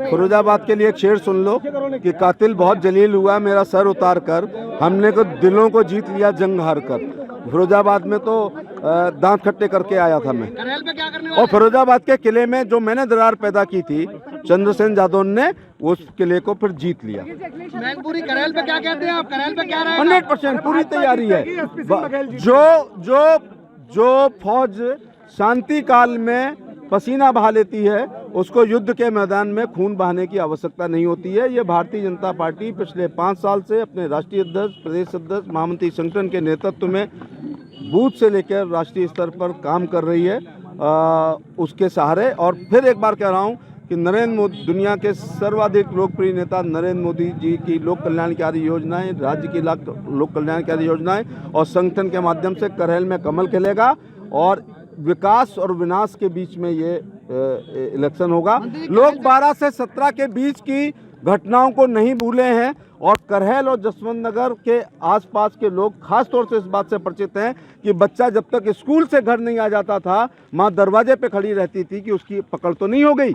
फिरोजाबाद के लिए एक शेर सुन लो कि कातिल बहुत जलील हुआ मेरा सर उतार कर, हमने को दिलों को जीत लिया जंग हार कर। फिरोजाबाद में तो दांत खट्टे करके आया था मैं। और फिरोजाबाद के किले में जो मैंने दरार पैदा की थी, चंद्रसेन जादव ने उस किले को फिर जीत लिया। मैनपुरी करेल पे क्या कहते हैं आप? करेल पे क्या रहेगा? 100% पूरी तैयारी है। जो फौज शांति काल में पसीना बहा लेती है, उसको युद्ध के मैदान में खून बहाने की आवश्यकता नहीं होती है। ये भारतीय जनता पार्टी पिछले 5 साल से अपने राष्ट्रीय अध्यक्ष, प्रदेश अध्यक्ष, महामंत्री संगठन के नेतृत्व में बूथ से लेकर राष्ट्रीय स्तर पर काम कर रही है, उसके सहारे। और फिर एक बार कह रहा हूँ कि नरेंद्र मोदी, दुनिया के सर्वाधिक लोकप्रिय नेता नरेंद्र मोदी जी की लोक कल्याणकारी योजनाएं, राज्य की लोक कल्याणकारी योजनाएं और संगठन के माध्यम से करेल में कमल खिलेगा और विकास और विनाश के बीच में ये इलेक्शन होगा। लोग 12 से 17 के बीच की घटनाओं को नहीं भूले हैं और करेल और जसवंत नगर के आसपास के लोग खास तौर से इस बात से परिचित हैं कि बच्चा जब तक स्कूल से घर नहीं आ जाता था, माँ दरवाजे पे खड़ी रहती थी कि उसकी पकड़ तो नहीं हो गई।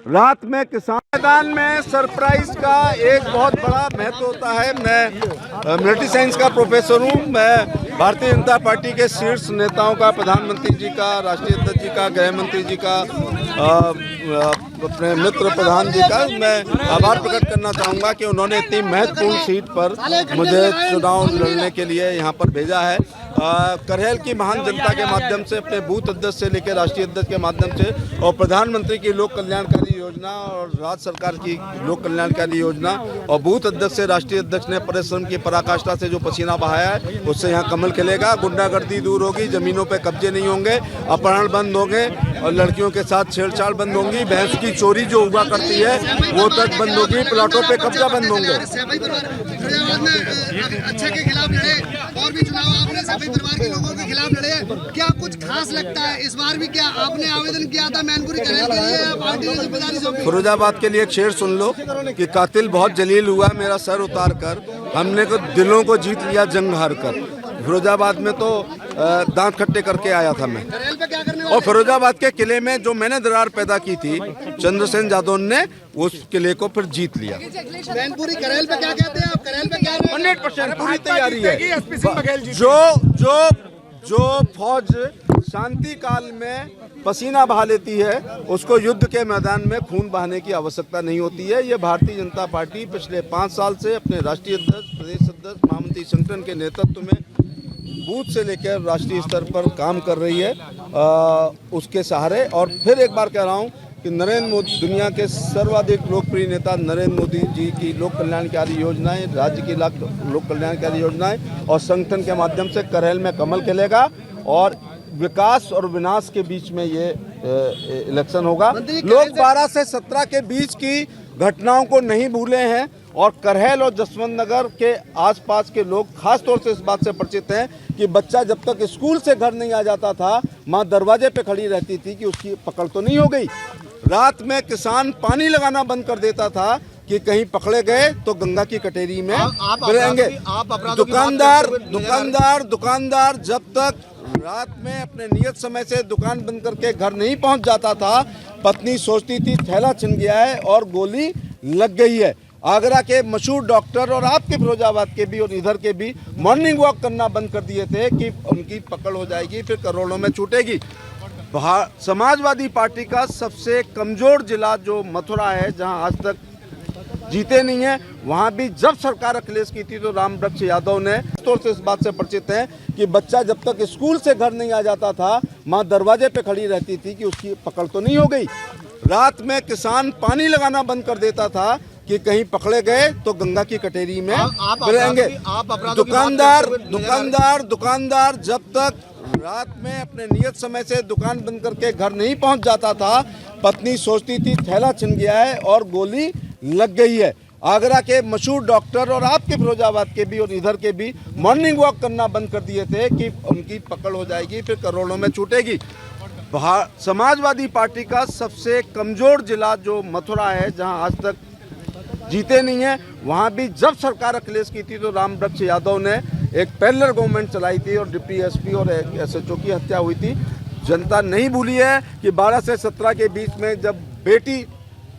रात में किसान मैदान में सरप्राइज का एक बहुत बड़ा महत्व होता है। मैं मिलिट्री साइंस का प्रोफेसर हूँ। मैं भारतीय जनता पार्टी के शीर्ष नेताओं का, प्रधानमंत्री जी का, राष्ट्रीय अध्यक्ष जी का, गृह मंत्री जी का, अपने मित्र प्रधान जी का मैं आभार प्रकट करना चाहूँगा कि उन्होंने इतनी महत्वपूर्ण सीट पर मुझे चुनाव लड़ने के लिए यहाँ पर भेजा है। करेल की महान जनता के माध्यम से, अपने बूथ अध्यक्ष से लेकर राष्ट्रीय अध्यक्ष के माध्यम से और प्रधानमंत्री की लोक कल्याणकारी योजना और राज्य सरकार की लोक कल्याणकारी योजना और बूथ अध्यक्ष से राष्ट्रीय अध्यक्ष ने परिश्रम की पराकाष्ठा से जो पसीना बहाया है, उससे यहाँ कमल खिलेगा। गुंडागर्दी दूर होगी, जमीनों पे कब्जे नहीं होंगे, अपहरण बंद होंगे और लड़कियों के साथ छेड़छाड़ बंद होंगी, भैंस की चोरी जो हुआ करती है वो तक बंद होगी, प्लाटों पे कब्जा बंद होंगे। अच्छे के खिलाफ लड़े और भी चुनाव आपने सभी परिवार के लोगों के खिलाफ लड़े, क्या कुछ खास लगता है इस बार भी? क्या आपने आवेदन किया था मैनपुरी करेल के लिए या पार्टी ने जिम्मेदारी सौंपी? फिरोजाबाद के लिए एक शेर सुन लो कि कातिल बहुत जलील हुआ मेरा सर उतार कर, हमने को दिलों को जीत लिया जंग हार कर। फिरोजाबाद में तो दांत खट्टे करके आया था मैं। और फिरोजाबाद के किले में जो मैंने दरार पैदा की थी, चंद्रसेन जादव ने उस किले को फिर जीत लिया। मैनपुरी करेल पे क्या कहते हैं आप? करेल पे क्या रहेगा? 100% पूरी तैयारी है। जो फौज शांति काल में पसीना बहा लेती है, उसको युद्ध के मैदान में खून बहाने की आवश्यकता नहीं होती है। ये भारतीय जनता पार्टी पिछले 5 साल से अपने राष्ट्रीय अध्यक्ष, प्रदेश अध्यक्ष, महामंत्री संगठन के नेतृत्व में बूथ से लेकर राष्ट्रीय स्तर पर काम कर रही है, उसके सहारे। और फिर एक बार कह रहा हूँ कि नरेंद्र मोदी, दुनिया के सर्वाधिक लोकप्रिय नेता नरेंद्र मोदी जी की लोक कल्याणकारी योजनाएं, राज्य की लोक कल्याणकारी योजनाएं और संगठन के माध्यम से करेल में कमल खिलेगा और विकास और विनाश के बीच में ये इलेक्शन होगा। लोग 12 से 17 के बीच की घटनाओं को नहीं भूले हैं और करेल और जसवंत नगर के आसपास के लोग खास तौर से इस बात से परिचित हैं कि बच्चा जब तक स्कूल से घर नहीं आ जाता था, माँ दरवाजे पे खड़ी रहती थी कि उसकी पकड़ तो नहीं हो गई। रात में किसान पानी लगाना बंद कर देता था कि कहीं पकड़े गए तो गंगा की कटेरी में गिरेंगे। दुकानदार जब तक रात में अपने नियत समय से दुकान बंद करके घर नहीं पहुंच जाता था, पत्नी सोचती थी थैला छिन गया है और गोली लग गई है। आगरा के मशहूर डॉक्टर और आपके फिरोजाबाद के भी और इधर के भी मॉर्निंग वॉक करना बंद कर दिए थे कि उनकी पकड़ हो जाएगी, फिर करोड़ों में छूटेगी। समाजवादी पार्टी का सबसे कमजोर जिला जो मथुरा है, जहां आज तक जीते नहीं है, वहां भी जब सरकार अखिलेश की थी तो रामवृक्ष यादव ने तौर से इस बात से परिचित हैं कि बच्चा जब तक स्कूल से घर नहीं आ जाता था, माँ दरवाजे पे खड़ी रहती थी कि उसकी पकड़ तो नहीं हो गई। रात में किसान पानी लगाना बंद कर देता था कि कहीं पकड़े गए तो गंगा की कटेरी में गिरेंगे। दुकानदार जब तक रात में अपने नियत समय से दुकान बंद करके घर नहीं पहुंच जाता था, पत्नी सोचती थी थैला छिन गया है और गोली लग गई है। आगरा के मशहूर डॉक्टर और आपके फिरोजाबाद के भी और इधर के भी मॉर्निंग वॉक करना बंद कर दिए थे कि उनकी पकड़ हो जाएगी, फिर करोड़ों में छूटेगी। समाजवादी पार्टी का सबसे कमजोर जिला जो मथुरा है, जहां आज तक जीते नहीं है, वहां भी जब सरकार अखिलेश की थी तो रामवृक्ष यादव ने एक पैरेलल गवर्नमेंट चलाई थी और डिप्टी एसपी और एसएचओ की हत्या हुई थी। जनता नहीं भूली है कि 12 से 17 के बीच में जब बेटी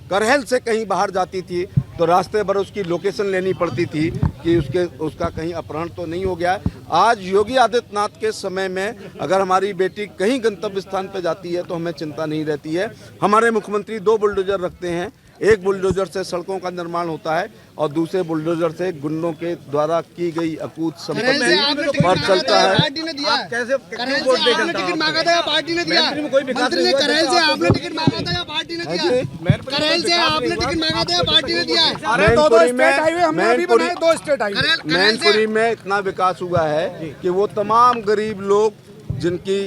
करहल से कहीं बाहर जाती थी तो रास्ते भर उसकी लोकेशन लेनी पड़ती थी कि उसका कहीं अपहरण तो नहीं हो गया। आज योगी आदित्यनाथ के समय में अगर हमारी बेटी कहीं गंतव्य स्थान पर जाती है तो हमें चिंता नहीं रहती है। हमारे मुख्यमंत्री 2 बुलडोजर रखते हैं, एक बुलडोजर से सड़कों का निर्माण होता है और दूसरे बुलडोजर से गुंडों के द्वारा की गई अकूत संपत्ति पर चलता है। पार्टी ने दिया, करेल से आपने टिकट मांगा था या पार्टी ने दिया? मंत्री ने करेल से आपने टिकट मांगा था या पार्टी ने दिया? करेल से आपने टिकट मांगा था या पार्टी ने दिया? मैनपुरी में इतना विकास हुआ है कि वो तमाम गरीब लोग जिनकी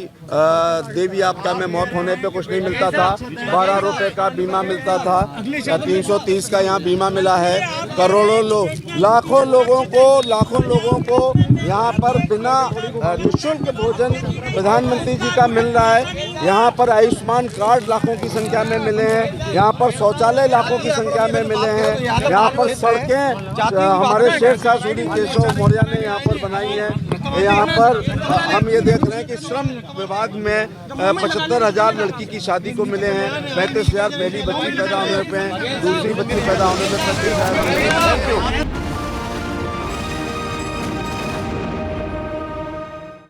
देवी आपदा में मौत होने पे कुछ नहीं मिलता था, 12 रुपए का बीमा मिलता था, 330 का यहाँ बीमा मिला है। करोड़ों लोग, लाखों लोगों को यहाँ पर बिना निःशुल्क भोजन प्रधानमंत्री जी का मिल रहा है। यहाँ पर आयुष्मान कार्ड लाखों की संख्या में मिले हैं, यहाँ पर शौचालय लाखों की संख्या में मिले हैं, यहाँ पर सड़कें हमारे शेरशाह सूरी केशव मौर्य ने यहाँ पर बनाई हैं। यहाँ पर हम ये देख रहे हैं कि श्रम विभाग में 75,000 लड़की की शादी को मिले हैं, 35,000 पहली बच्ची पैदा होने पे, दूसरी बच्ची पैदा होने पे 25,000।